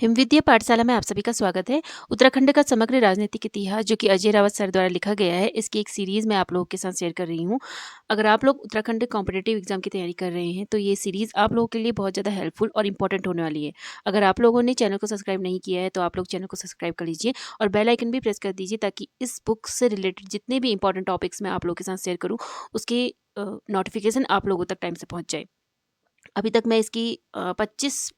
हिमविद्या पाठशाला में आप सभी का स्वागत है। उत्तराखंड का समग्र राजनीतिक इतिहास जो कि अजय रावत सर द्वारा लिखा गया है, इसकी एक सीरीज़ मैं आप लोगों के साथ शेयर कर रही हूँ। अगर आप लोग उत्तराखंड कॉम्पिटिटिव एग्जाम की तैयारी कर रहे हैं तो ये सीरीज़ आप लोगों के लिए बहुत ज़्यादा हेल्पफुल और इंपॉर्टेंट होने वाली है। अगर आप लोगों ने चैनल को सब्सक्राइब नहीं किया है तो आप लोग चैनल को सब्सक्राइब कर लीजिए और बेल आइकन भी प्रेस कर दीजिए ताकि इस बुक से रिलेटेड जितने भी इंपॉर्टेंट टॉपिक्स मैं आप लोगों के साथ शेयर करूँ उसके नोटिफिकेशन आप लोगों तक टाइम से पहुँच जाए। अभी तक मैं इसकी 25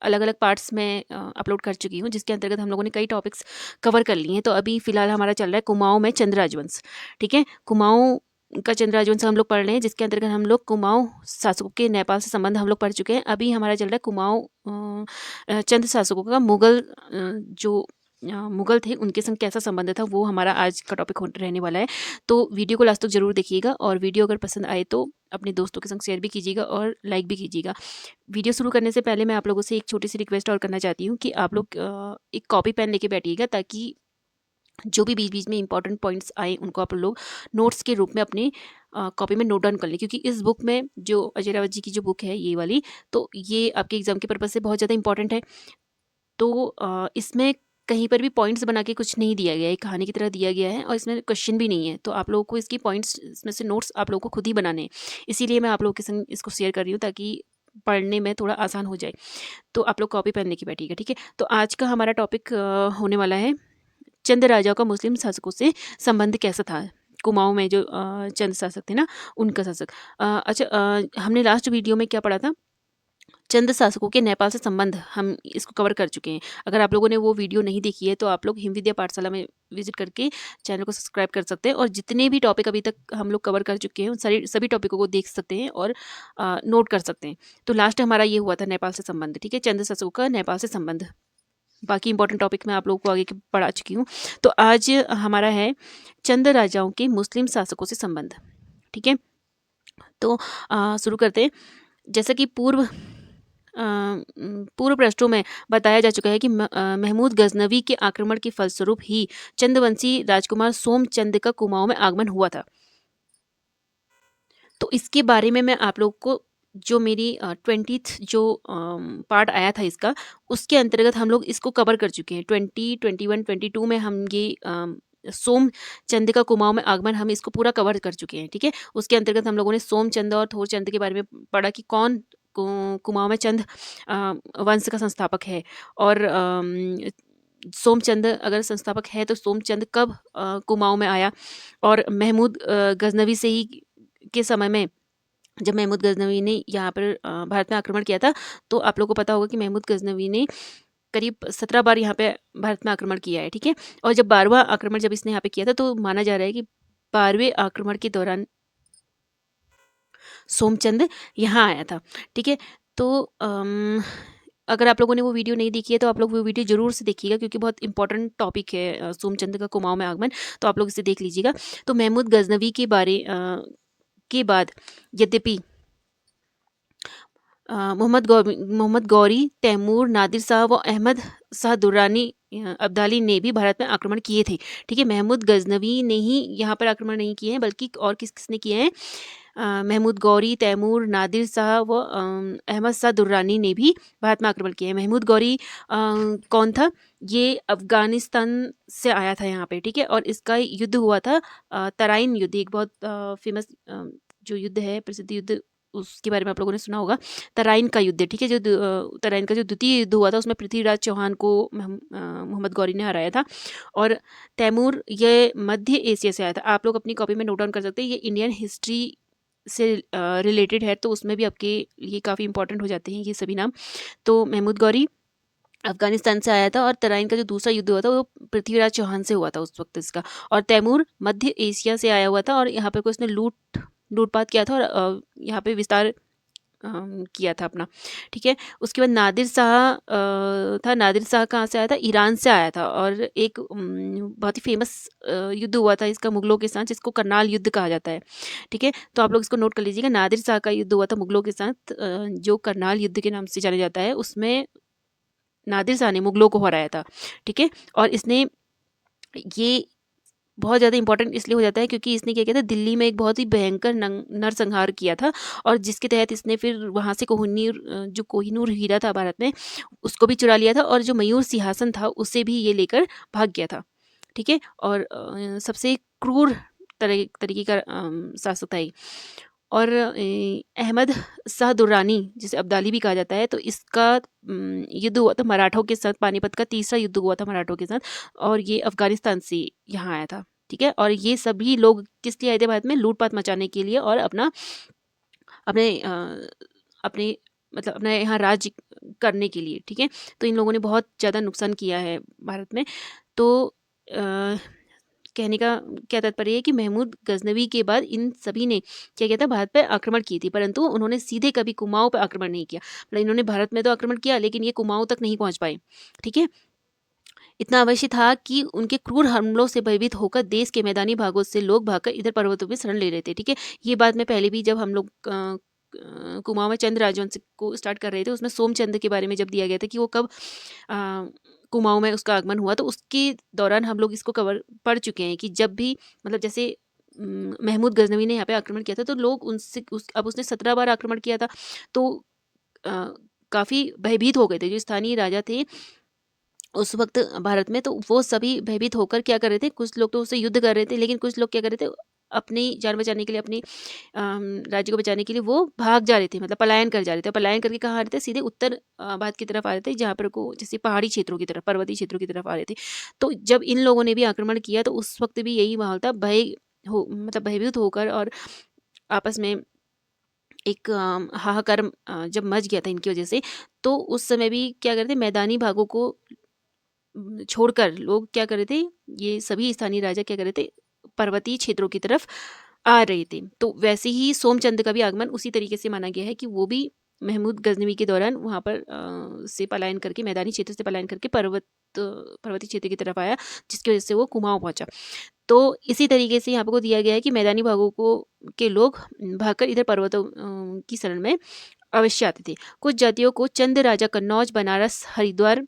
अलग अलग पार्ट्स में अपलोड कर चुकी हूँ, जिसके अंतर्गत हम लोगों ने कई टॉपिक्स कवर कर लिए हैं। तो अभी फ़िलहाल हमारा चल रहा है कुमाऊँ में चंद राजवंश, ठीक है। कुमाऊँ का चंद राजवंश हम लोग पढ़ रहे हैं, जिसके अंतर्गत हम लोग कुमाऊँ शासकों के नेपाल से संबंध हम लोग पढ़ चुके हैं। अभी हमारा चल रहा है कुमाऊँ चंद शासकों का मुगल जो मुगल थे उनके संग कैसा संबंध था, वो हमारा आज का टॉपिक रहने वाला है। तो वीडियो को लास्ट तक ज़रूर देखिएगा और वीडियो अगर पसंद आए तो अपने दोस्तों के संग शेयर भी कीजिएगा और लाइक भी कीजिएगा। वीडियो शुरू करने से पहले मैं आप लोगों से एक छोटी सी रिक्वेस्ट और करना चाहती हूँ कि आप लोग एक कॉपी पेन लेके बैठिएगा ताकि जो भी बीच बीच में इंपॉर्टेंट पॉइंट्स आए उनको आप लोग नोट्स के रूप में अपने कॉपी में नोट डाउन कर लें, क्योंकि इस बुक में जो अजय रावत जी की जो बुक है ये वाली, तो ये आपके एग्जाम के पर्पज़ से बहुत ज़्यादा इंपॉर्टेंट है। तो इसमें कहीं पर भी पॉइंट्स बना के कुछ नहीं दिया गया है, कहानी की तरह दिया गया है और इसमें क्वेश्चन भी नहीं है। तो आप लोगों को इसकी पॉइंट्स, इसमें से नोट्स आप लोगों को खुद ही बनाने हैं। इसीलिए मैं आप लोगों के संग इसको शेयर कर रही हूँ ताकि पढ़ने में थोड़ा आसान हो जाए। तो आप लोग कॉपी पेन लेके बैठिएगा, ठीक है। तो आज का हमारा टॉपिक होने वाला है चंद राजाओं का मुस्लिम शासकों से संबंध कैसा था। कुमाऊं में जो चंद शासक थे ना, उनका शासक। अच्छा, हमने लास्ट वीडियो में क्या पढ़ा था, चंद शासकों के नेपाल से संबंध, हम इसको कवर कर चुके हैं। अगर आप लोगों ने वो वीडियो नहीं देखी है तो आप लोग हिमविद्या पाठशाला में विजिट करके चैनल को सब्सक्राइब कर सकते हैं और जितने भी टॉपिक अभी तक हम लोग कवर कर चुके हैं उन सभी टॉपिकों को देख सकते हैं और नोट कर सकते हैं। तो लास्ट हमारा ये हुआ था नेपाल से संबंध, ठीक है, चंद शासकों का नेपाल से संबंध। बाकी इंपॉर्टेंट टॉपिक मैं आप लोगों को आगे पढ़ा चुकी हूँ। तो आज हमारा है चंद राजाओं के मुस्लिम शासकों से संबंध, ठीक है। तो शुरू करते हैं। जैसा कि पूर्व पृष्ठों में बताया जा चुका है कि महमूद गजनवी के आक्रमण के फलस्वरूप ही चंदवंशी राजकुमार सोमचंद का कुमाऊं में आगमन हुआ था। तो इसके बारे में मैं आप लोग को जो मेरी 20th जो पार्ट आया था इसका, उसके अंतर्गत हम लोग इसको कवर कर चुके हैं। 20, 21, 22 में हम ये सोमचंद का कुमाऊं में आगमन, हम इसको पूरा कवर कर चुके हैं, ठीक है। उसके अंतर्गत हम लोगों ने सोमचंद और थोरचंद के बारे में पढ़ा कि कौन कुमाऊं में चंद वंश का संस्थापक है और सोमचंद अगर संस्थापक है तो सोमचंद कब कुमाऊं में आया। और महमूद गजनवी से ही के समय में, जब महमूद गजनवी ने यहाँ पर भारत में आक्रमण किया था, तो आप लोगों को पता होगा कि महमूद गजनवी ने करीब 17 बार यहाँ पे भारत में आक्रमण किया है, ठीक है। और जब 12वां आक्रमण जब इसने यहाँ पे किया था तो माना जा रहा है कि 12वें आक्रमण के दौरान सोमचंद यहाँ आया था, ठीक है। तो अगर आप लोगों ने वो वीडियो नहीं देखी है तो आप लोग वो वीडियो ज़रूर से देखिएगा, क्योंकि बहुत इंपॉर्टेंट टॉपिक है सोमचंद का कुमाऊं में आगमन। तो आप लोग इसे देख लीजिएगा। तो महमूद गजनवी के बारे के बाद यद्यपि मोहम्मद गौरी, तैमूर, नादिर शाह व अहमद शाह दुर्रानी अब्दाली ने भी भारत में आक्रमण किए थे, ठीक है। महमूद गजनवी ने ही यहाँ पर आक्रमण नहीं किए हैं, बल्कि और किस किसने किए हैं, महमूद गौरी, तैमूर, नादिर शाह व अहमद शाह दुर्रानी ने भी भारत में आक्रमण किए हैं। महमूद गौरी कौन था, ये अफगानिस्तान से आया था यहाँ पे, ठीक है। और इसका युद्ध हुआ था तराइन युद्ध, एक बहुत फेमस जो युद्ध है, प्रसिद्ध युद्ध, उसके बारे में आप लोगों ने सुना होगा, तराइन का युद्ध, ठीक है। जो तराइन का जो द्वितीय युद्ध हुआ था उसमें पृथ्वीराज चौहान को मोहम्मद गौरी ने हराया था। और तैमूर ये मध्य एशिया से आया था। आप लोग अपनी कॉपी में नोट डाउन कर सकते हैं, ये इंडियन हिस्ट्री से रिलेटेड है, तो उसमें भी आपके ये काफ़ी इंपॉर्टेंट हो जाते हैं ये सभी नाम। तो महमूद गौरी अफगानिस्तान से आया था और तराइन का जो दूसरा युद्ध हुआ था वो पृथ्वीराज चौहान से हुआ था उस वक्त इसका। और तैमूर मध्य एशिया से आया हुआ था और यहाँ पे को इसने लूटपाट किया था और यहाँ पे विस्तार किया था अपना, ठीक है। उसके बाद नादिर शाह था। नादिर शाह कहाँ से आया था, ईरान से आया था। और एक बहुत ही फेमस युद्ध हुआ था इसका मुगलों के साथ, जिसको करनाल युद्ध कहा जाता है, ठीक है। तो आप लोग इसको नोट कर लीजिएगा। नादिर शाह का युद्ध हुआ था मुगलों के साथ, जो करनाल युद्ध के नाम से जाना जाता है। उसमें नादिर शाह ने मुगलों को हराया था, ठीक है। और इसने ये बहुत ज़्यादा इम्पोर्टेंट इसलिए हो जाता है क्योंकि इसने क्या किया था, दिल्ली में एक बहुत ही भयंकर नरसंहार किया था, और जिसके तहत इसने फिर वहाँ से जो कोहिनूर हीरा था भारत में, उसको भी चुरा लिया था, और जो मयूर सिंहासन था उसे भी ये लेकर भाग गया था। ठीक है, और सबसे क्रूर तरीके का शासक था ये। और अहमद शाह दुर्रानी, जिसे अब्दाली भी कहा जाता है, तो इसका युद्ध हुआ था मराठों के साथ, पानीपत का तीसरा युद्ध हुआ था मराठों के साथ, और ये अफगानिस्तान से यहाँ आया था। ठीक है, और ये सभी लोग किस लिए आए थे भारत में? लूटपाट मचाने के लिए, और अपने अपने मतलब अपना यहाँ राज्य करने के लिए। ठीक है, तो इन लोगों ने बहुत ज़्यादा नुकसान किया है भारत में। तो अ, कहने का क्या तात्पर्य है कि महमूद गजनवी के बाद इन सभी ने क्या किया था, भारत पर आक्रमण की थी, परंतु उन्होंने सीधे कभी कुमाऊं पर आक्रमण नहीं किया। मतलब इन्होंने भारत में तो आक्रमण किया, लेकिन ये कुमाऊं तक नहीं पहुंच पाए। ठीक है, इतना अवश्य था कि उनके क्रूर हमलों से भयभीत होकर देश के मैदानी भागों से लोग भागकर इधर पर्वतों में शरण ले रहे थे। ठीक है, ये बात मैं पहले भी, जब हम लोग कुमाऊं में चंद्र राजवंश को स्टार्ट कर रहे थे, उसमें सोमचंद्र के बारे में जब दिया गया था कि वो कब अ, कुमाऊं में उसका आगमन हुआ, तो उसके दौरान हम लोग इसको कवर पढ़ चुके हैं कि जब भी, मतलब जैसे महमूद गजनवी ने यहाँ पे आक्रमण किया था, तो लोग अब उसने 17 बार आक्रमण किया था, तो काफ़ी भयभीत हो गए थे जो स्थानीय राजा थे उस वक्त भारत में। तो वो सभी भयभीत होकर क्या कर रहे थे, कुछ लोग तो उससे युद्ध कर रहे थे, लेकिन कुछ लोग क्या कर रहे थे, अपनी जान बचाने के लिए, अपनी राज्य को बचाने के लिए वो भाग जा रहे थे, मतलब पलायन कर जा रहे थे। पलायन करके कहाँ आ रहे थे? सीधे उत्तर भारत की तरफ आ रहे थे, जहाँ पर को जैसे पहाड़ी क्षेत्रों की तरफ, पर्वतीय क्षेत्रों की तरफ आ रहे थे। तो जब इन लोगों ने भी आक्रमण किया, तो उस वक्त भी यही माहौल था, मतलब भयभीत होकर, और आपस में एक हाहाकार जब मच गया था इनकी वजह से, तो उस समय भी क्या करते, मैदानी भागों को छोड़कर लोग क्या कर रहे थे, ये सभी स्थानीय राजा क्या कर रहे थे, पर्वतीय क्षेत्रों की तरफ आ रहे थे। तो वैसे ही सोमचंद का भी आगमन उसी तरीके से माना गया है कि वो भी महमूद गजनवी के दौरान वहाँ पर से पलायन करके, मैदानी क्षेत्र से पलायन करके पर्वतीय क्षेत्र की तरफ आया, जिसकी वजह से वो कुमाऊं पहुंचा। तो इसी तरीके से यहाँ पर को दिया गया है कि मैदानी भागों को के लोग भागकर इधर पर्वतों की शरण में अवश्य आते थे। कुछ जातियों को चंद राजा कन्नौज, बनारस, हरिद्वार,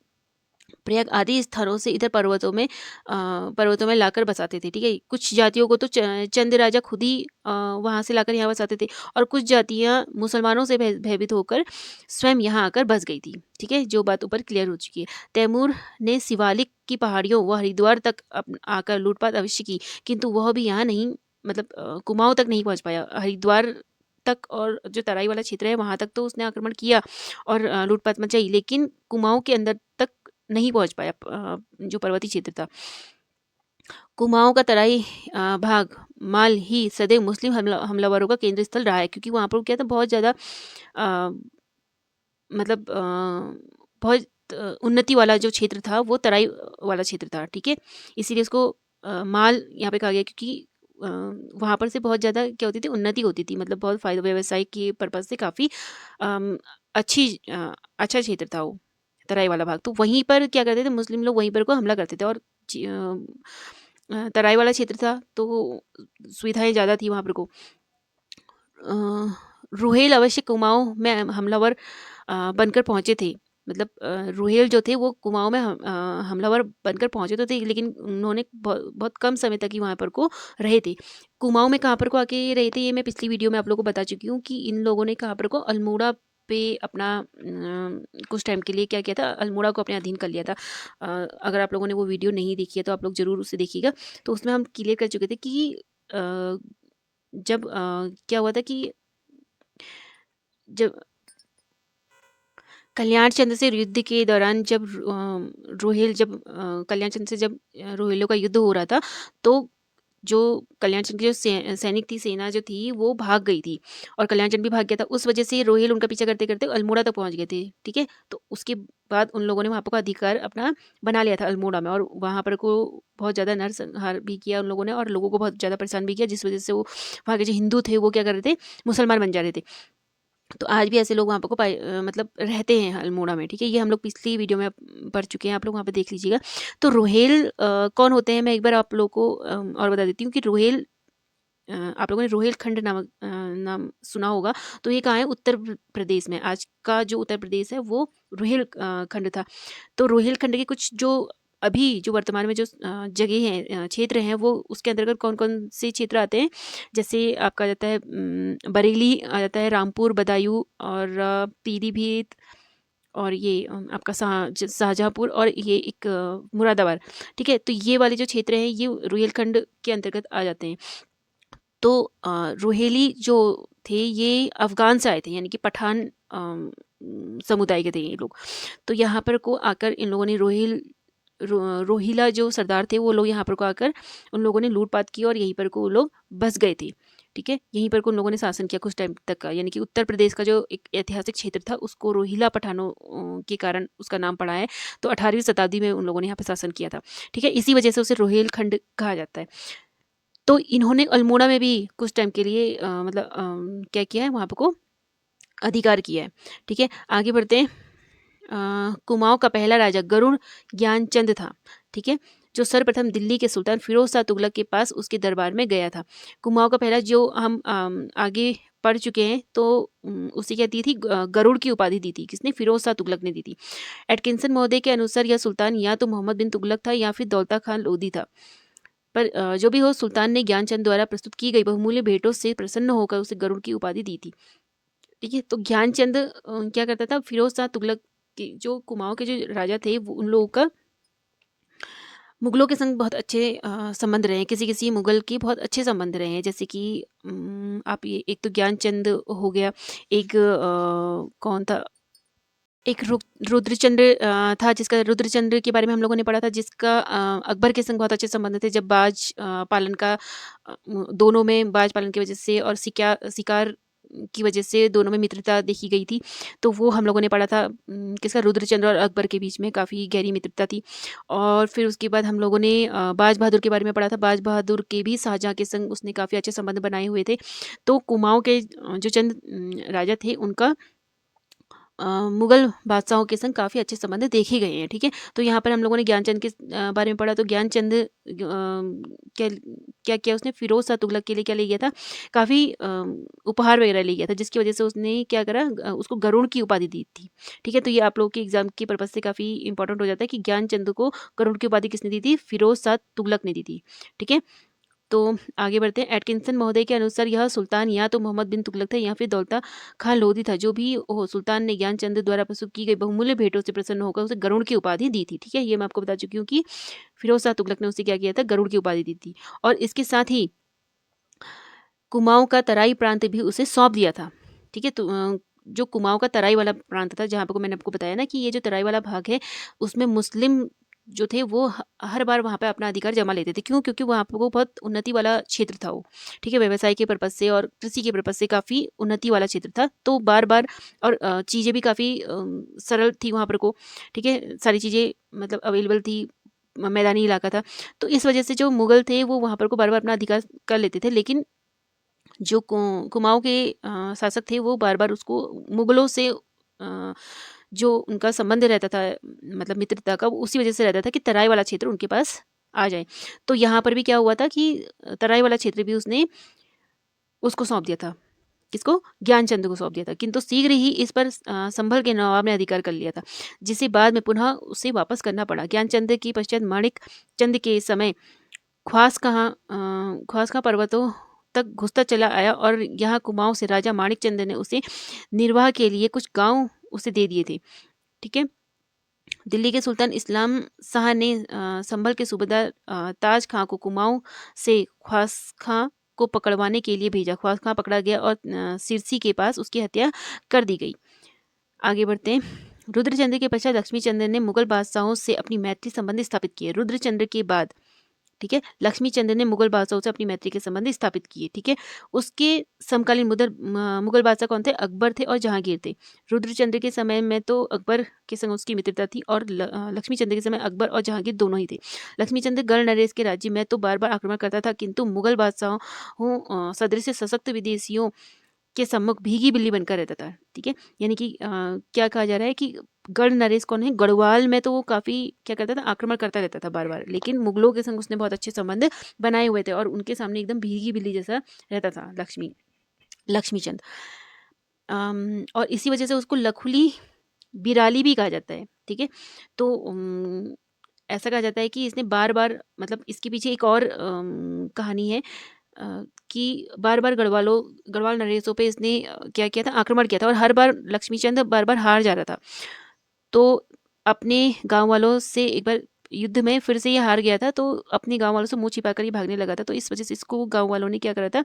प्रयाग आदि स्थानों से इधर पर्वतों में लाकर बसाते थे। ठीक है, कुछ जातियों को तो चंद राजा खुद ही वहाँ से लाकर यहाँ बसाते थे, और कुछ जातियाँ मुसलमानों से भयभीत होकर स्वयं यहाँ आकर बस गई थी। ठीक है, जो बात ऊपर क्लियर हो चुकी है। तैमूर ने शिवालिक की पहाड़ियों व हरिद्वार तक आकर लूटपाट अवश्य की, किंतु वह भी यहाँ नहीं, मतलब कुमाऊं तक नहीं पहुँच पाया। हरिद्वार तक और जो तराई वाला क्षेत्र है वहाँ तक तो उसने आक्रमण किया और लूटपाट मचाई, लेकिन कुमाऊं के अंदर तक नहीं पहुंच पाया, जो पर्वतीय क्षेत्र था। कुमाऊं का तराई भाग माल ही सदैव मुस्लिम हमलावरों का केंद्र स्थल रहा है, क्योंकि वहाँ पर क्या था, बहुत ज़्यादा अ, मतलब बहुत उन्नति वाला जो क्षेत्र था वो तराई वाला क्षेत्र था। ठीक है, इसीलिए उसको माल यहाँ पे कहा गया, क्योंकि वहाँ पर से बहुत ज़्यादा क्या होती थी, उन्नति होती थी, मतलब बहुत फायदा, व्यवसाय के पर्पज से काफ़ी अच्छा क्षेत्र था वो तराई वाला भाग। तो वहीं पर क्या करते थे मुस्लिम लोग, वहीं पर को हमला करते थे, और तराई वाला क्षेत्र था तो सुविधाएं ज़्यादा थी वहाँ पर को। रुहेल अवश्य कुमाऊं में हमलावर बनकर पहुंचे थे, मतलब रुहेल जो थे वो कुमाऊं में हमलावर बनकर पहुंचे तो थे, लेकिन उन्होंने बहुत कम समय तक ही वहाँ पर को रहे थे। कुमाऊं में कहाँ पर को आके रहे थे, ये मैं पिछली वीडियो में आप लोगों को बता चुकी हूँ कि इन लोगों ने कहाँ पर को अल्मोड़ा पे अपना कुछ टाइम के लिए क्या किया था, अल्मोड़ा को अपने अधीन कर लिया था। अगर आप लोगों ने वो वीडियो नहीं देखी है तो आप लोग ज़रूर उसे देखिएगा। तो उसमें हम क्लियर कर चुके थे कि जब क्या हुआ था कि जब कल्याण चंद्र से युद्ध के दौरान, जब कल्याण चंद्र से जब रोहिलों का युद्ध हो रहा था, तो जो कल्याण चंद्र की जो सैनिक थी, सेना जो थी वो भाग गई थी, और कल्याण चंद्र भी भाग गया था। उस वजह से रोहिल उनका पीछा करते करते अल्मोड़ा तक पहुंच गए थे। ठीक है, तो उसके बाद उन लोगों ने वहाँ पर का अधिकार अपना बना लिया था अल्मोड़ा में, और वहाँ पर को बहुत ज़्यादा नरसंहार भी किया उन लोगों ने, और लोगों को बहुत ज़्यादा परेशान भी किया, जिस वजह से वो वहाँ के जो हिंदू थे वो क्या कर रहे थे, मुसलमान बन जा रहे थे। तो आज भी ऐसे लोग वहाँ पर को मतलब रहते हैं अल्मोड़ा में। ठीक है, ये हम लोग पिछली वीडियो में पढ़ चुके हैं, आप लोग वहाँ पे देख लीजिएगा। तो रोहेल कौन होते हैं, मैं एक बार आप लोग को और बता देती हूँ कि रोहेल, आप लोगों ने रोहेलखंड नामक नाम सुना होगा। तो ये कहाँ है, उत्तर प्रदेश में। आज का जो उत्तर प्रदेश है वो रोहेल खंड था। तो रोहेलखंड के कुछ जो अभी जो वर्तमान में जो जगह हैं, क्षेत्र हैं, वो उसके अंतर्गत कौन-कौन से क्षेत्र आते हैं, जैसे आपका आ जाता है बरेली आ जाता है, रामपुर, बदायूं और पीलीभीत और ये आपका शाहजहाँपुर और ये एक मुरादाबाद। ठीक है, तो ये वाले जो क्षेत्र हैं ये रुहेलखंड के अंतर्गत आ जाते हैं। तो रोहेली जो थे ये अफ़गान से आए थे, यानी कि पठान समुदाय के थे ये लोग। तो यहाँ पर को आकर इन लोगों ने रोहिला जो सरदार थे वो लोग यहाँ पर को आकर उन लोगों ने लूटपाट की और यहीं पर को वो लोग बस गए थे। ठीक है, यहीं पर को उन लोगों ने शासन किया कुछ टाइम तक का, यानी कि उत्तर प्रदेश का जो एक ऐतिहासिक क्षेत्र था उसको रोहिला पठानों के कारण उसका नाम पड़ा है। तो 18वीं शताब्दी में उन लोगों ने यहाँ पर शासन किया था। ठीक है, इसी वजह से उसे रोहेलखंड कहा जाता है। तो इन्होंने अल्मोड़ा में भी कुछ टाइम के लिए मतलब क्या किया है, वहाँ पर को अधिकार किया है। ठीक है, आगे बढ़ते हैं। कुमाऊं का पहला राजा गरुड़ ज्ञानचंद था। ठीक है, जो सर्वप्रथम दिल्ली के सुल्तान फिरोज शाह तुगलक के पास उसके दरबार में गया था। कुमाऊं का पहला जो हम आगे पढ़ चुके हैं, तो उसे क्या दी थी, गरुड़ की उपाधि दी थी। किसने? फिरोज शाह तुगलक ने दी थी। एटकिंसन महोदय के अनुसार यह सुल्तान या तो मोहम्मद बिन तुगलक था या फिर दौलता खान लोधी था। पर जो भी हो, सुल्तान ने ज्ञानचंद द्वारा प्रस्तुत की गई बहुमूल्य भेंटों से प्रसन्न होकर उसे गरुड़ की उपाधि दी थी। ठीक है, तो ज्ञानचंद क्या करता था, फिरोज शाह तुगलक के जो कुमाऊं के जो राजा थे वो उन लोगों का मुगलों के संग बहुत अच्छे संबंध रहे हैं। किसी किसी मुगल के बहुत अच्छे संबंध रहे हैं, जैसे कि आप ये एक तो ज्ञानचंद हो गया, एक कौन था, एक रुद्रचंद्र था, जिसका रुद्रचंद्र के बारे में हम लोगों ने पढ़ा था, जिसका अकबर के संग बहुत अच्छे संबंध थे। जब बाज पालन का दोनों में बाज पालन की वजह से और शिकार की वजह से दोनों में मित्रता देखी गई थी। तो वो हम लोगों ने पढ़ा था, किसका, रुद्रचंद्र और अकबर के बीच में काफ़ी गहरी मित्रता थी। और फिर उसके बाद हम लोगों ने बाज बहादुर के बारे में पढ़ा था। बाज बहादुर के भी शाहजहाँ के संग उसने काफ़ी अच्छे संबंध बनाए हुए थे। तो कुमाऊं के जो चंद राजा थे उनका मुगल बादशाहों के संग काफ़ी अच्छे संबंध देखे गए हैं। ठीक है, तो यहाँ पर हम लोगों ने ज्ञानचंद के बारे में पढ़ा। तो ज्ञानचंद क्या क्या किया उसने, फिरोज शाह तुगलक के लिए क्या ले गया था, काफ़ी उपहार वगैरह ले गया था, जिसकी वजह से उसने क्या करा, उसको गरुड़ की उपाधि दी थी। ठीक है, तो ये आप लोगों के एग्जाम के पर्पज से काफ़ी इंपॉर्टेंट हो जाता है कि ज्ञानचंद को गरुड़ की उपाधि किसने दी थी, फिरोज शाह तुगलक ने दी थी। ठीक है, तो आगे बढ़ते हैं। एटकिंसन महोदय के अनुसार यह सुल्तान या तो मोहम्मद बिन तुगलक था या फिर दौलता खान लोधी था। जो भी हो, सुल्तान ने ज्ञानचंद द्वारा प्रस्तुत की गई बहुमूल्य भेंटों से प्रसन्न होकर उसे गरुड़ की उपाधि दी थी। ठीक है, ये मैं आपको बता चुकी हूँ कि फिरोज शाह तुगलक ने उसे क्या किया था, गरुड़ की उपाधि दी थी। और इसके साथ ही कुमाऊं का तराई प्रांत भी उसे सौंप दिया था। ठीक है, तो जो कुमाऊं का तराई वाला प्रांत था, जहाँ पर को मैंने आपको बताया ना कि ये जो तराई वाला भाग है उसमें मुस्लिम जो थे वो हर बार वहाँ पे अपना अधिकार जमा लेते थे। क्यों? क्योंकि वहाँ पर वो बहुत उन्नति वाला क्षेत्र था वो। ठीक है, व्यवसाय के पर्पज से और कृषि के पर्पज से काफ़ी उन्नति वाला क्षेत्र था। तो बार बार और चीज़ें भी काफ़ी सरल थी वहाँ पर को। ठीक है, सारी चीज़ें मतलब अवेलेबल थी, मैदानी इलाका था। तो इस वजह से जो मुगल थे वो वहाँ पर को बार बार अपना अधिकार कर लेते थे। लेकिन जो कुमाऊं के शासक थे वो बार बार उसको मुगलों से जो उनका संबंध रहता था, मतलब मित्रता का, वो उसी वजह से रहता था कि तराई वाला क्षेत्र उनके पास आ जाए। तो यहाँ पर भी क्या हुआ था कि तराई वाला क्षेत्र भी उसने उसको सौंप दिया था। किसको? ज्ञानचंद को सौंप दिया था। किंतु शीघ्र ही इस पर संभल के नवाब ने अधिकार कर लिया था, जिसे बाद में पुनः उसे वापस करना पड़ा। ज्ञानचंद की पश्चात माणिक चंद के समय ख्वास कहाँ पर्वतों तक घुसता चला आया और यहाँ कुमाऊं से राजा माणिक चंद ने उसे निर्वाह के लिए कुछ गांव उसे दे दिए थे। ठीक है, दिल्ली के सुल्तान इस्लाम शाह ने संभल के सूबेदार ताज खां को कुमाऊं से ख्वास खां को पकड़वाने के लिए भेजा। ख्वास खां पकड़ा गया और सिरसी के पास उसकी हत्या कर दी गई। आगे बढ़ते हैं। रुद्रचंद्र के पश्चात लक्ष्मीचंद्र ने मुगल बादशाहों से अपनी मैत्री संबंध स्थापित किए। रुद्रचंद्र के बाद, ठीक है, लक्ष्मीचंद्र ने मुगल बादशाहों से अपनी मैत्री के संबंध स्थापित किए। ठीक है, उसके समकालीन मुगल बादशाह कौन थे? अकबर थे और जहांगीर थे। रुद्रचंद्र के समय में तो अकबर के संग उसकी मित्रता थी और लक्ष्मीचंद्र के समय अकबर और जहांगीर दोनों ही थे। लक्ष्मीचंद्र गढ़ नरेश के राज्य में तो बार बार आक्रमण करता था, किंतु मुगल बादशाहों सदृश सशक्त विदेशियों के सम्मुख भीगी बिल्ली बनकर रहता था। ठीक है, यानी कि क्या कहा जा रहा है कि गढ़ नरेश कौन है? गढ़वाल में तो वो काफ़ी क्या करता था, आक्रमण करता रहता था बार बार, लेकिन मुगलों के संग उसने बहुत अच्छे संबंध बनाए हुए थे और उनके सामने एकदम भीगी बिल्ली जैसा रहता था लक्ष्मीचंद। और इसी वजह से उसको लखुली बिराली भी कहा जाता है। ठीक है, तो ऐसा कहा जाता है कि इसने बार-बार मतलब इसके पीछे एक और कहानी है कि बार-बार गढ़वाल नरेशों पे इसने क्या किया था, आक्रमण किया था और हर बार लक्ष्मीचंद बार-बार हार जा रहा था। तो अपने गाँव वालों से एक बार युद्ध में फिर से ये हार गया था, तो अपने गाँव वालों से मुँह छिपाकर ये भागने लगा था। तो इस वजह से इसको गाँव वालों ने क्या करा था,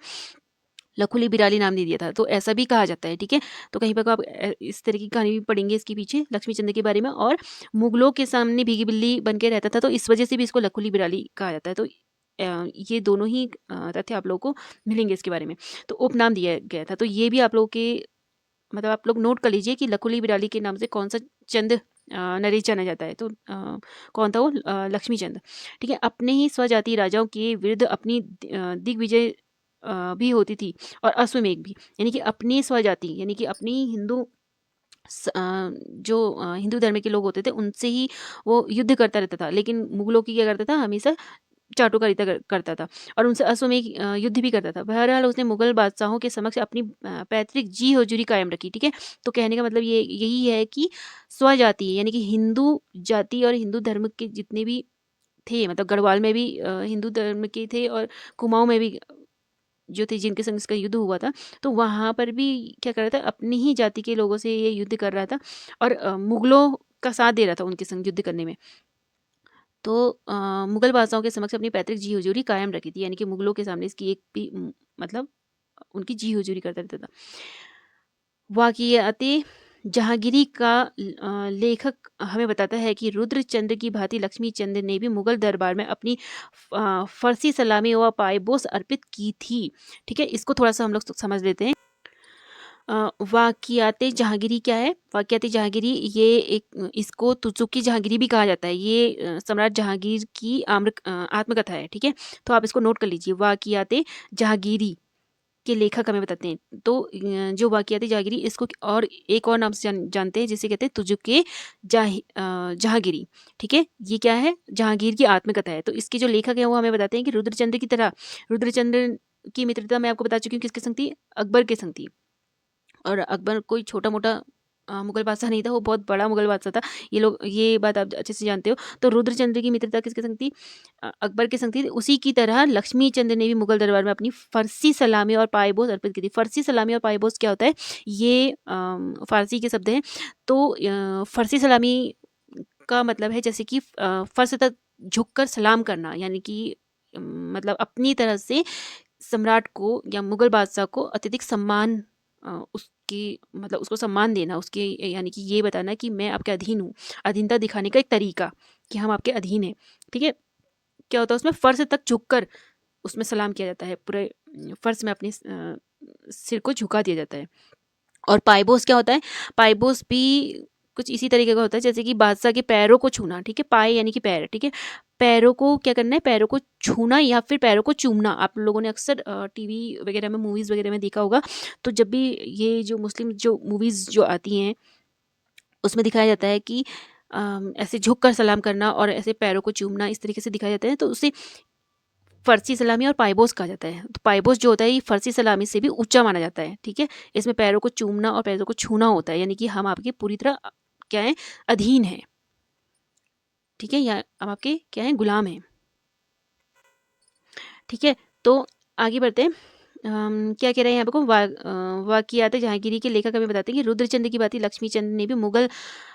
लखुली बिराली नाम दे दिया था। तो ऐसा भी कहा जाता है, ठीक है। तो कहीं पर को आप इस तरह की कहानी भी पढ़ेंगे इसके पीछे लक्ष्मीचंद के बारे में। और मुगलों के सामने भीगी बिल्ली बन के रहता था, तो इस वजह से भी इसको लखुली बिराली कहा जाता है। तो ये दोनों ही तथ्य आप लोगों को मिलेंगे इसके बारे में। तो उपनाम दिया गया था। तो ये भी आप लोगों के मतलब आप लोग नोट कर लीजिए कि लखुली बिराली के नाम से कौन सा चंद नरेश जाना जाता है। तो कौन था वो, लक्ष्मीचंद, ठीक है। अपने ही स्वजाति राजाओं के विरुद्ध अपनी दिग्विजय भी होती थी और अश्वमेध भी, यानी कि अपनी स्वजाति यानी कि अपनी हिंदू जो हिंदू धर्म के लोग होते थे उनसे ही वो युद्ध करता रहता था। लेकिन मुगलों की क्या करता था, हमेशा चाटुकारिता करता था और उनसे अश्वमेध युद्ध भी करता था। बहरहाल उसने मुगल बादशाहों के समक्ष अपनी पैतृक जी हजूरी कायम रखी, ठीक है। तो कहने का मतलब ये यही है कि स्वजाति यानी कि हिंदू जाति और हिंदू धर्म के जितने भी थे, मतलब गढ़वाल में भी हिंदू धर्म के थे और कुमाऊं में भी जो थे जिनके संग इसका युद्ध हुआ था, तो वहाँ पर भी क्या कर रहा था, अपनी ही जाति के लोगों से ये युद्ध कर रहा था और मुगलों का साथ दे रहा था उनके संग युद्ध करने में। तो मुगल बादशाहों के समक्ष अपनी पैतृक जी हुजूरी कायम रखी थी, यानी कि मुगलों के सामने इसकी एक भी मतलब उनकी जी हुजूरी करता रहता था। वाक़ियाते जहांगीरी का लेखक हमें बताता है कि रुद्रचंद्र की भांति लक्ष्मीचंद ने भी मुगल दरबार में अपनी फरसी सलामी व पायबोस अर्पित की थी, ठीक है। इसको थोड़ा सा हम लोग समझ लेते हैं। वाक़ियात जहांगीरी क्या है? वाक़ियात जहांगीरी ये एक इसको तुज़ुकी जहांगीरी भी कहा जाता है। ये सम्राट जहांगीर की आत्मकथा है, ठीक है। तो आप इसको नोट कर लीजिए, वाक़ियात जहांगीरी के लेखक हमें बताते हैं। तो जो वाक़ियात जहांगीरी इसको और एक और नाम से जानते हैं, जिसे कहते हैं तुज़ुके जहांगीरी, ठीक है। ये क्या है? जहांगीर की आत्मकथा है। तो इसके जो लेखक हैं वो हमें बताते हैं कि रुद्रचंद्र की तरह रुद्रचंद्र की मित्रता मैं आपको बता चुकी हूँ किसके संग थी? अकबर के संग थी। और अकबर कोई छोटा-मोटा मुगल बादशाह नहीं था, वो बहुत बड़ा मुगल बादशाह था। ये बात आप अच्छे से जानते हो। तो रुद्रचंद्र की मित्रता किसके संग थी? अकबर के संग थी। उसी की तरह लक्ष्मीचंद ने भी मुगल दरबार में अपनी फरसी सलामी और पायबोस अर्पित की थी। फरसी सलामी और पायबोस क्या होता है? ये फ़ारसी के शब्द हैं। तो फरसी सलामी का मतलब है जैसे कि फर्श तक झुककर सलाम करना, यानी कि मतलब अपनी तरह से सम्राट को या मुगल बादशाह को अत्यधिक सम्मान उसकी मतलब उसको सम्मान देना, उसके यानी कि ये बताना कि मैं आपके अधीन हूँ। अधीनता दिखाने का एक तरीका कि हम आपके अधीन हैं, ठीक है। क्या होता है उसमें, फर्श तक झुककर उसमें सलाम किया जाता है, पूरे फर्श में अपने सिर को झुका दिया जाता है। और पायबोस क्या होता है? पायबोस भी कुछ इसी तरीके का होता है जैसे कि बादशाह के पैरों को छूना, ठीक है। पाए यानी कि पैर, ठीक है। पैरों को क्या करना है? पैरों को छूना या फिर पैरों को चूमना। आप लोगों ने अक्सर टीवी वगैरह में, मूवीज़ वगैरह में देखा होगा। तो जब भी ये जो मुस्लिम जो मूवीज़ जो आती हैं उसमें दिखाया जाता है कि ऐसे झुक कर सलाम करना और ऐसे पैरों को चूमना, इस तरीके से दिखाया जाता है। तो उसे फ़ारसी सलामी और पायबोस कहा जाता है। तो पायबोस जो होता है ये फ़ारसी सलामी से भी ऊँचा माना जाता है, ठीक है। इसमें पैरों को चूमना और पैरों को छूना होता है, यानी कि हम आपके पूरी तरह क्या हैं? अधीन हैं, ठीक है, या हम आपके क्या हैं? गुलाम हैं, ठीक है। तो आगे बढ़ते हैं। क्या कह रहे हैं यहाँ पे को वाक़ियात जहांगीरी के लेखक हमें बताते हैं कि रुद्रचंद की भांति लक्ष्मीचंद ने भी मुगल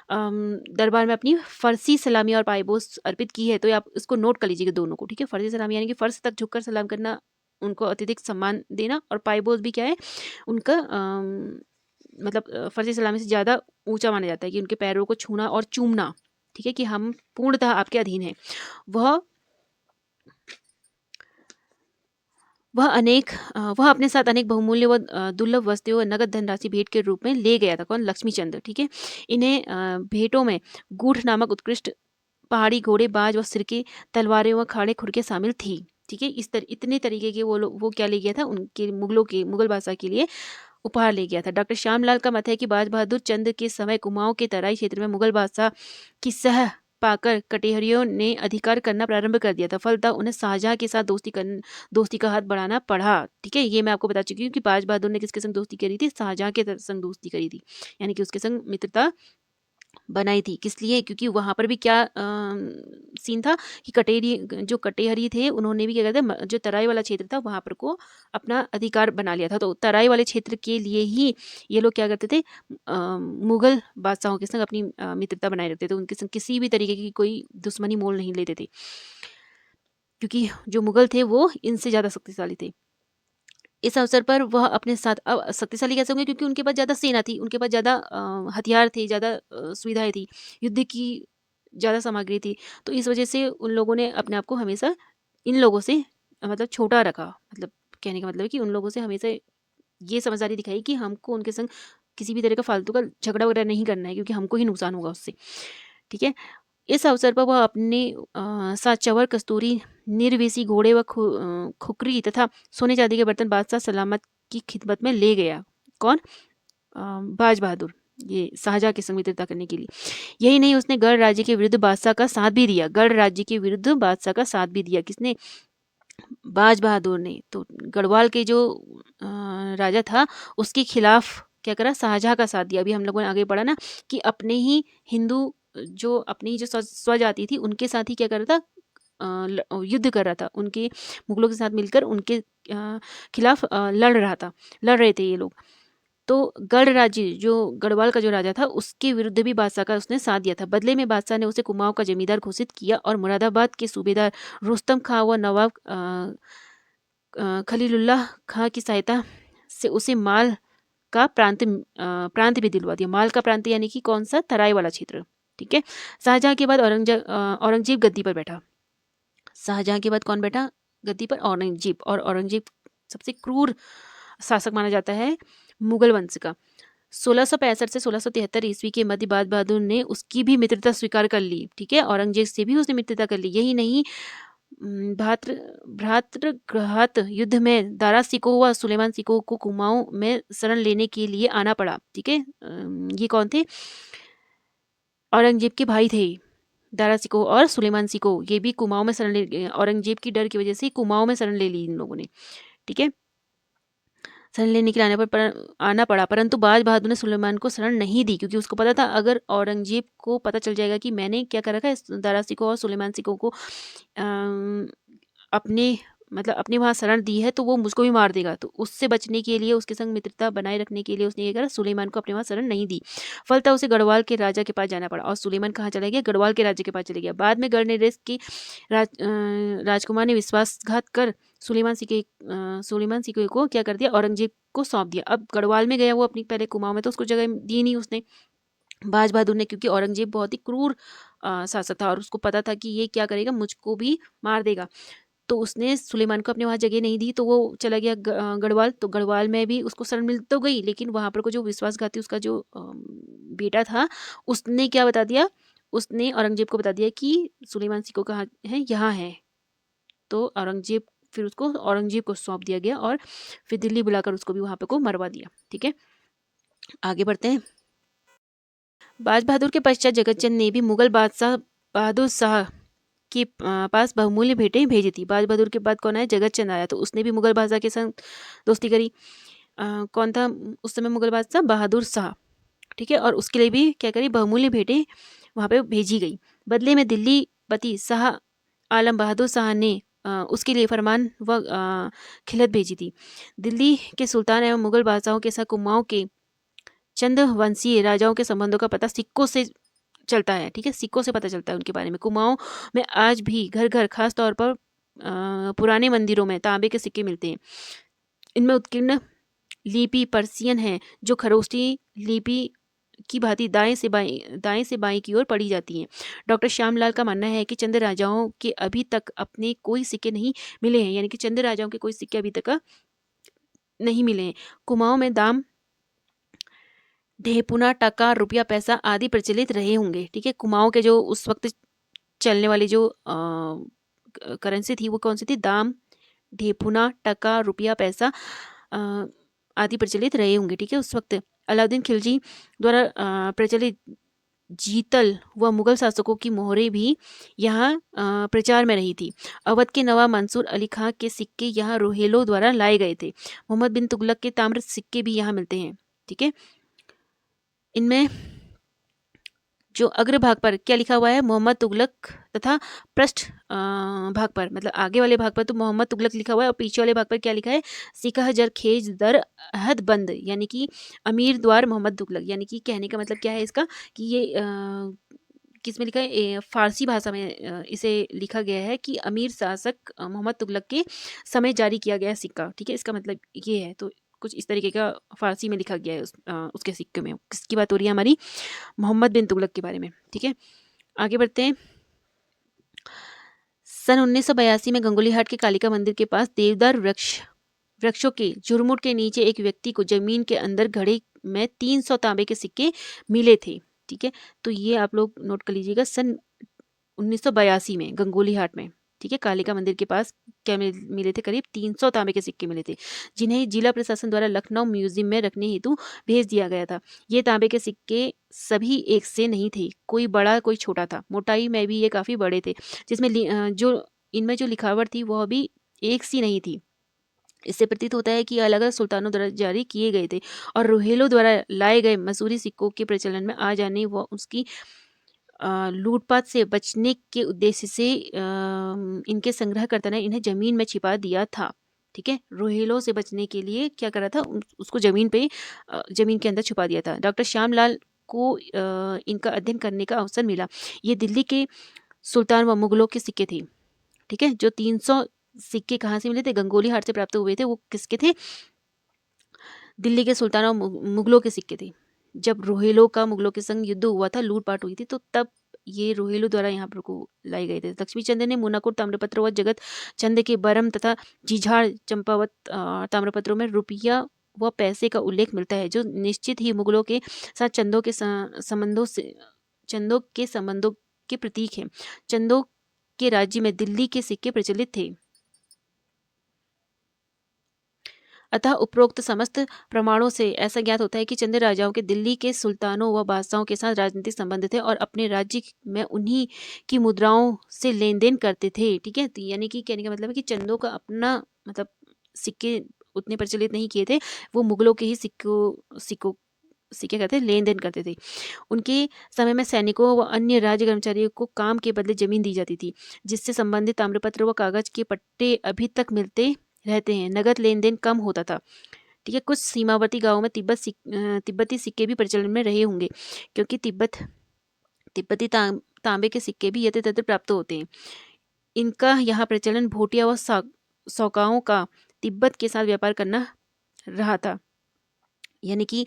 दरबार में अपनी फरसी सलामी और पायबोस अर्पित की है। तो ये आप इसको नोट कर लीजिएगा दोनों को, ठीक है। फरसी सलामी यानी कि फर्श तक झुककर सलाम करना, उनको अत्यधिक सम्मान देना, और पायबोस भी क्या है? उनका मतलब फरसी सलामी से ज़्यादा ऊँचा माना जाता है कि उनके पैरों को छूना और चूमना, ठीक है, कि हम पूर्णतः आपके अधीन हैं। वह वह अपने साथ अनेक बहुमूल्य व दुर्लभ वस्तुओं और नगद धनराशि भेंट के रूप में ले गया था। कौन? लक्ष्मीचंद, ठीक है। इन्हें भेंटों में गूढ़ नामक उत्कृष्ट पहाड़ी घोड़े, बाज व सिरके, तलवारें व खाड़े खुरके शामिल थी, ठीक है। इतने तरीके के वो क्या ले गया था? उनके मुगल बादशाह के लिए उपहार ले गया था। डॉक्टर श्यामलाल का मत है कि बाज बहादुर चंद के समय कुमाऊं के तराई क्षेत्र में मुगल बादशाह की सह पाकर कटेहरियों ने अधिकार करना प्रारंभ कर दिया था। फलतः उन्हें शाहजहां के साथ दोस्ती का हाथ बढ़ाना पड़ा, ठीक है। ये मैं आपको बता चुकी हूँ कि बाज बहादुर ने किसके संग दोस्ती करी थी? शाहजहां के संग दोस्ती करी थी, यानी कि उसके संग मित्रता बनाई थी। किस लिए? क्योंकि वहाँ पर भी क्या सीन था कि कटेरी जो कटेहरी थे उन्होंने भी क्या कहते हैं जो तराई वाला क्षेत्र था वहाँ पर को अपना अधिकार बना लिया था। तो तराई वाले क्षेत्र के लिए ही ये लोग क्या करते थे, मुगल बादशाहों के संग अपनी मित्रता बनाए रखते थे। उनके संग किसी भी तरीके की कोई दुश्मनी मोल नहीं लेते थे, क्योंकि जो मुगल थे वो इनसे ज़्यादा शक्तिशाली थे। इस अवसर पर वह अपने साथ अब शक्तिशाली कैसे होंगे? क्योंकि उनके पास ज़्यादा सेना थी, उनके पास ज़्यादा हथियार थे, ज़्यादा सुविधाएँ थी, युद्ध की ज़्यादा सामग्री थी। तो इस वजह से उन लोगों ने अपने आप को हमेशा इन लोगों से मतलब छोटा रखा। मतलब कहने का मतलब है कि उन लोगों से हमेशा ये समझदारी दिखाई कि हमको उनके संग किसी भी तरह का फालतू का झगड़ा वगैरह नहीं करना है, क्योंकि हमको ही नुकसान होगा उससे। ठीक है? इस अवसर पर वह अपने साथ चंवर, कस्तूरी, निर्वेशी घोड़े व खुकरी तथा सोने चांदी के बर्तन बादशाह सलामत की खिदमत में ले गया। कौन? बाज बहादुर, ये शाहजहाँ के संग मित्रता करने के लिए। यही नहीं, उसने गढ़ राज्य के विरुद्ध बादशाह का साथ भी दिया। गढ़ राज्य के विरुद्ध बादशाह का साथ भी दिया। किसने? बाज बहादुर ने। तो गढ़वाल के जो राजा था उसके खिलाफ क्या करा? शाहजहाँ का साथ दिया। अभी हम लोगों ने आगे पढ़ा ना कि अपने ही हिंदू जो अपनी ही जो स्वजाति थी उनके साथ ही क्या कर रहा था? युद्ध कर रहा था। उनके मुगलों के साथ मिलकर उनके खिलाफ लड़ रहे थे ये लोग। तो गढ़ राज्य जो गढ़वाल का जो राजा था उसके विरुद्ध भी बादशाह का उसने साथ दिया था। बदले में बादशाह ने उसे कुमाऊं का जमींदार घोषित किया और मुरादाबाद के सूबेदार रुस्तम खां व नवाब खलीलुल्लाह खां की सहायता से उसे माल का प्रांत भी दिलवा दिया। माल का प्रांत यानी कि कौन सा? तराई वाला क्षेत्र। ठीक है। शाहजहां के बाद औरंगजेब गद्दी पर बैठा। शाहजहां के बाद कौन बैठा गद्दी पर? औरंगजेब। और औरंगजेब सबसे क्रूर शासक माना जाता है मुगल वंश का। 1665 से 1673 ईस्वी के मध्य बाज बहादुर ने उसकी भी मित्रता स्वीकार कर ली। ठीक है, औरंगजेब से भी उसने मित्रता कर ली। यही नहीं, भ्रातृघात युद्ध में दारा सिकोह व सुलेमान सिकोह को कुमाऊं में शरण लेने के लिए आना पड़ा। ठीक है, ये कौन थे? औरंगजेब के भाई थे दारा सिकोह और सुलेमान सिकोह। ये भी कुमाऊं में शरण ले, औरंगजेब की डर की वजह से कुमाऊं में शरण ले ली इन लोगों ने। ठीक है, शरण लेने के लिए आना पड़ा, परंतु बाज बहादुर ने सुलेमान को शरण नहीं दी, क्योंकि उसको पता था अगर औरंगजेब को पता चल जाएगा कि मैंने क्या कर रखा है दारा सिकोह और सुलेमान सिकोह को अपने मतलब अपने वहाँ शरण दी है, तो वो मुझको भी मार देगा। तो उससे बचने के लिए, उसके संग मित्रता बनाए रखने के लिए उसने ये करा, सुलेमान को अपने वहाँ शरण नहीं दी। फलतः उसे गढ़वाल के राजा के पास जाना पड़ा। और सुलेमान कहाँ चला गया? गढ़वाल के राजा के पास चले गया। बाद में गढ़ नरेश के राजकुमार ने विश्वासघात कर सुलेमान सिकोह को क्या कर दिया? औरंगजेब को सौंप दिया। अब गढ़वाल में गया वो अपनी, पहले कुमाऊं में तो उसको जगह दी नहीं उसने, बाज बहादुर ने, क्योंकि औरंगजेब बहुत ही क्रूर शासक था और उसको पता था कि ये क्या करेगा, मुझको भी मार देगा। तो उसने सुलेमान को अपने वहाँ जगह नहीं दी, तो वो चला गया गढ़वाल। तो गढ़वाल में भी उसको शरण मिल तो गई, लेकिन वहाँ पर को जो विश्वासघाती उसका जो बेटा था उसने क्या बता दिया? उसने औरंगजेब को बता दिया कि सुलेमान सिकोह कहाँ है? यहाँ है। तो औरंगजेब को सौंप दिया गया और फिर दिल्ली बुलाकर उसको भी वहाँ पे को मरवा दिया। ठीक है, आगे बढ़ते हैं। बाज बहादुर के पश्चात जगतचंद ने भी मुगल बादशाह बहादुर शाह के पास बहुमूल्य भेंटें भेजी थी। बाज बहादुर के बाद कौन आया? जगतचंद आया। तो उसने भी मुगल बादशाह के संग दोस्ती करी। कौन था उस समय मुगल बादशाह? बहादुर शाह। ठीक है, और उसके लिए भी क्या करी? बहुमूल्य भेंटें वहाँ पे भेजी गई। बदले में दिल्ली पति शाह आलम बहादुर शाह ने उसके लिए फरमान व खिलत भेजी थी। दिल्ली के सुल्तान एवं मुगल बादशाहों के साथ कुमाऊं के चंद वंशीय राजाओं के संबंधों का पता सिक्कों से चलता है। ठीक है, सिक्कों से पता चलता है उनके बारे में। कुमाऊं में आज भी घर घर, खास तौर पर पुराने मंदिरों में तांबे के सिक्के मिलते हैं। इनमें उत्कीर्ण लिपि पर्सियन है, जो खरोष्टी लिपि की भांति दाएं से बाएं की ओर पढ़ी जाती हैं। डॉक्टर श्यामलाल का मानना है कि चंद राजाओं के अभी तक अपने कोई सिक्के नहीं मिले हैं, यानी कि चंद राजाओं के कोई सिक्के अभी तक नहीं मिले हैं। कुमाऊं में दाम, ढेपुना, टका, रुपया, पैसा आदि प्रचलित रहे होंगे। ठीक है, कुमाऊं के जो उस वक्त चलने वाली जो करेंसी थी वो कौन सी थी? दाम, ढेपुना, टका, रुपया, पैसा आदि प्रचलित रहे होंगे। ठीक है, उस वक्त अलाउद्दीन खिलजी द्वारा प्रचलित जीतल व मुगल शासकों की मोहरें भी यहाँ प्रचार में रही थी। अवध के नवाब मंसूर अली खां के सिक्के यहाँ रोहेलों द्वारा लाए गए थे। मोहम्मद बिन तुगलक के ताम्र सिक्के भी यहाँ मिलते हैं। ठीक है, इनमें जो अग्र भाग पर क्या लिखा हुआ है, मोहम्मद तुगलक, तथा पृष्ठ भाग पर, मतलब आगे वाले भाग पर तो मोहम्मद तुगलक लिखा हुआ है और पीछे वाले भाग पर क्या लिखा है, सिकह जर खेज दर अहद बंद, यानी कि अमीर द्वार मोहम्मद तुगलक। यानी कि कहने का मतलब क्या है इसका, कि ये किस में लिखा है, फारसी भाषा में इसे लिखा गया है कि अमीर शासक मोहम्मद तुगलक के समय जारी किया गया सिक्का। ठीक है, इसका मतलब ये है। तो कुछ इस तरीके का फारसी में लिखा गया है उसके सिक्के में। किसकी बात हो रही है हमारी, मोहम्मद बिन तुगलक के बारे में। ठीक है, आगे बढ़ते हैं। सन 1982 में गंगोली हाट के कालिका मंदिर के पास देवदार वृक्षों के झुरमुट के नीचे एक व्यक्ति को जमीन के अंदर घड़े में 300 तांबे के सिक्के मिले थे। ठीक है, तो ये आप लोग नोट कर लीजिएगा, सन 1982 में गंगोली हाट में, ठीक है, कालिका मंदिर के पास क्या मिले थे, करीब 300 तांबे के सिक्के मिले थे, जिन्हें जिला प्रशासन द्वारा लखनऊ म्यूजियम में रखने हेतु भेज दिया गया था। ये तांबे के सिक्के सभी एक से नहीं थे, कोई बड़ा कोई छोटा था, मोटाई में भी ये काफ़ी बड़े थे, जिसमें जो इनमें जो लिखावट थी वह भी एक सी नहीं थी। इससे प्रतीत होता है कि अलग अलग सुल्तानों द्वारा जारी किए गए थे और रोहेलों द्वारा लाए गए मसूरी सिक्कों के प्रचलन में आ जाने व उसकी लूटपाट से बचने के उद्देश्य से इनके संग्रहकर्ता ने इन्हें जमीन में छिपा दिया था। ठीक है, रोहेलों से बचने के लिए क्या करा था, उसको जमीन पे जमीन के अंदर छुपा दिया था। डॉक्टर श्यामलाल को इनका अध्ययन करने का अवसर मिला। ये दिल्ली के सुल्तान व मुगलों के सिक्के थे। ठीक है, जो 300 सिक्के कहाँ से मिले थे, गंगोली हाट से प्राप्त हुए थे। वो किसके थे, दिल्ली के सुल्तान और मुगलों के सिक्के थे। जब रोहेलों का मुगलों के संग युद्ध हुआ था, लूटपाट हुई थी, तो तब ये रोहेलो द्वारा यहाँ पर को लाई गए थे। लक्ष्मी चंद ने मुनाकुर ताम्रपत्र व जगत चंद के बरम तथा जीझाड़ चंपावत ताम्रपत्रों में रुपया व पैसे का उल्लेख मिलता है, जो निश्चित ही मुगलों के साथ चंदों के संबंधों के प्रतीक हैं। चंदों के राज्य में दिल्ली के सिक्के प्रचलित थे। अतः उपरोक्त समस्त प्रमाणों से ऐसा ज्ञात होता है कि चंद राजाओं के दिल्ली के सुल्तानों व बादशाहों के साथ राजनीतिक संबंध थे और अपने राज्य में उन्हीं की मुद्राओं से लेन देन करते थे। ठीक है, तो यानी कि कहने का मतलब है कि चंदों का अपना मतलब सिक्के उतने प्रचलित नहीं किए थे, वो मुगलों के ही सिक्के कहते लेन देन करते थे। उनके समय में सैनिकों व अन्य राज्य कर्मचारियों को काम के बदले जमीन दी जाती थी, जिससे संबंधित ताम्रपत्र व कागज के पट्टे अभी तक मिलते रहते हैं। नगद लेन देन कम होता था। ठीक है, कुछ सीमावर्ती गांवों में तिब्बती सिक्के भी प्रचलन में रहे होंगे, क्योंकि तिब्बती तांबे के सिक्के भी यत्र तत्र प्राप्त होते हैं। इनका यहाँ प्रचलन भोटिया व सौकाओं का तिब्बत के साथ व्यापार करना रहा था। यानी कि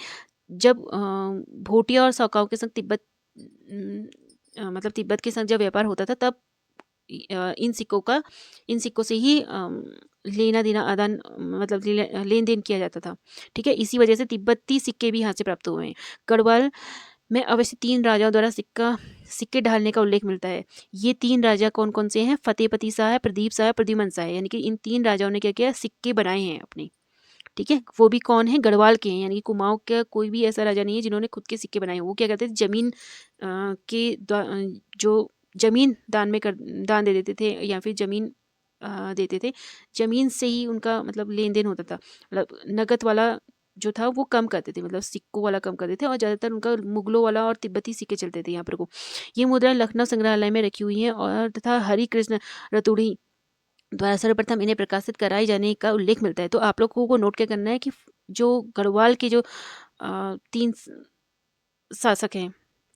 जब भोटिया और सौकाओं के संग मतलब तिब्बत के संग जब व्यापार होता था, तब इन सिक्कों से ही लेना देना आदान मतलब लेन देन किया जाता था। ठीक है, इसी वजह से तिब्बती सिक्के भी यहाँ से प्राप्त हुए हैं। गढ़वाल में अवश्य 3 राजाओं द्वारा सिक्के ढालने का उल्लेख मिलता है। ये 3 राजा कौन कौन से हैं, फतेहपति शाह है, प्रदीप शाह है, प्रद्युमन शाह है। यानी कि इन 3 राजाओं ने क्या किया, सिक्के बनाए हैं अपने। ठीक है, वो भी कौन है, गढ़वाल के हैं। यानी कि कुमाऊं का कोई भी ऐसा राजा नहीं है जिन्होंने खुद के सिक्के बनाए। वो क्या करते थे, जमीन जो जमीन दान दे देते थे या फिर जमीन देते थे, जमीन से ही उनका मतलब लेन देन होता था। मतलब नगद वाला जो था वो कम करते थे, मतलब सिक्कों वाला कम करते थे, और ज़्यादातर उनका मुगलों वाला और तिब्बती सिक्के चलते थे यहाँ पर को। ये मुद्राएं लखनऊ संग्रहालय में रखी हुई हैं और तथा हरि कृष्ण रतुड़ी द्वारा सर्वप्रथम इन्हें प्रकाशित कराए जाने का उल्लेख मिलता है। तो आप लोगों को नोट क्या करना है कि जो गढ़वाल के जो 3 शासक हैं,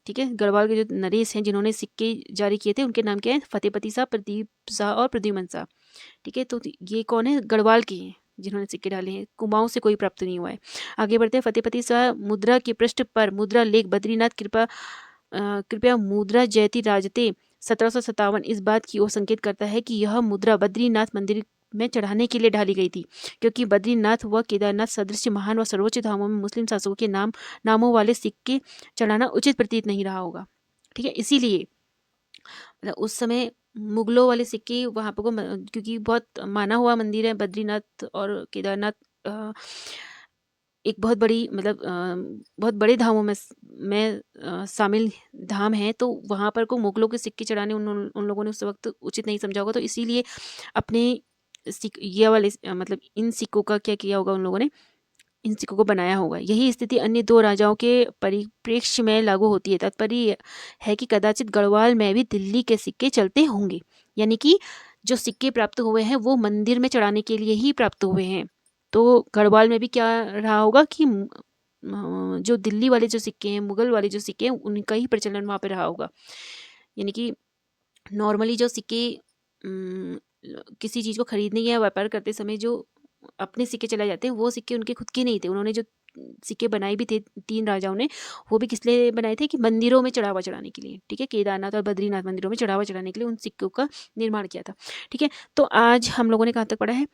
ठीक है, गढ़वाल के जो नरेश हैं जिन्होंने सिक्के जारी किए थे, उनके नाम क्या है, फतेहपति शाह, प्रदीप शाह और प्रद्युमन शाह। ठीक है, तो ये कौन है, गढ़वाल के हैं जिन्होंने सिक्के डाले हैं। कुमाऊं से कोई प्राप्त नहीं हुआ है। आगे बढ़ते हैं। फतेहपति शाह मुद्रा के पृष्ठ पर मुद्रा लेख बद्रीनाथ कृपया मुद्रा जयति राजते 1757 इस बात की ओर संकेत करता है कि यह मुद्रा बद्रीनाथ मंदिर में चढ़ाने के लिए ढाली गई थी, क्योंकि बद्रीनाथ व केदारनाथ सदृश महान व सर्वोच्च धामों में मुस्लिम शासकों के नामों वाले सिक्के चढ़ाना उचित प्रतीत नहीं रहा होगा। ठीक है, इसीलिए मतलब उस समय मुगलों वाले सिक्के वहाँ पर क्योंकि बहुत माना हुआ मंदिर है बद्रीनाथ और केदारनाथ, एक बहुत बड़ी मतलब बहुत बड़े धामों में शामिल धाम है, तो वहाँ पर को मुगलों के सिक्के चढ़ाने उन लोगों ने उस वक्त उचित नहीं समझा होगा। तो इसीलिए अपने ये वाले मतलब इन सिक्कों का क्या किया होगा उन लोगों ने, इन सिक्कों को बनाया होगा। यही स्थिति अन्य 2 राजाओं के परिप्रेक्ष्य में लागू होती है। तात्पर्य है कि कदाचित गढ़वाल में भी दिल्ली के सिक्के चलते होंगे। यानी कि जो सिक्के प्राप्त हुए हैं वो मंदिर में चढ़ाने के लिए ही प्राप्त हुए हैं। तो गढ़वाल में भी क्या रहा होगा कि जो दिल्ली वाले जो सिक्के हैं, मुगल वाले जो सिक्के हैं, उनका ही प्रचलन वहाँ पे रहा होगा। यानी कि नॉर्मली जो सिक्के किसी चीज़ को खरीदने या व्यापार करते समय जो अपने सिक्के चलाए जाते हैं, वो सिक्के उनके खुद के नहीं थे। उन्होंने जो सिक्के बनाए भी थे 3 राजाओं ने, वो भी किस लिए बनाए थे कि मंदिरों में चढ़ावा चढ़ाने के लिए, ठीक है? केदारनाथ और बद्रीनाथ मंदिरों में चढ़ावा चढ़ाने के लिए उन सिक्कों का निर्माण किया था, ठीक है? तो आज हम लोगों ने कहाँ तक पढ़ा है?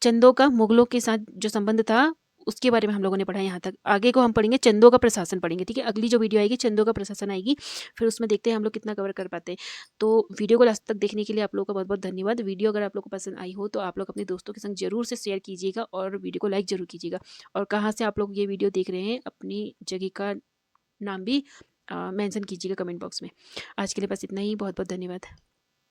चंदों का मुगलों के साथ जो संबंध था, उसके बारे में हम लोगों ने पढ़ा है यहाँ तक। आगे को हम पढ़ेंगे चंदों का प्रशासन पढ़ेंगे, ठीक है? अगली जो वीडियो आएगी चंदों का प्रशासन आएगी, फिर उसमें देखते हैं हम लोग कितना कवर कर पाते हैं। तो वीडियो को लास्ट तक देखने के लिए आप लोगों का बहुत बहुत धन्यवाद। वीडियो अगर आप लोग को पसंद आई हो तो आप लोग अपने दोस्तों के संग जरूर से शेयर कीजिएगा और वीडियो को लाइक जरूर कीजिएगा। और कहाँ से आप लोग ये वीडियो देख रहे हैं, अपनी जगह का नाम भी मेंशन कीजिएगा कमेंट बॉक्स में। आज के लिए बस इतना ही। बहुत बहुत धन्यवाद।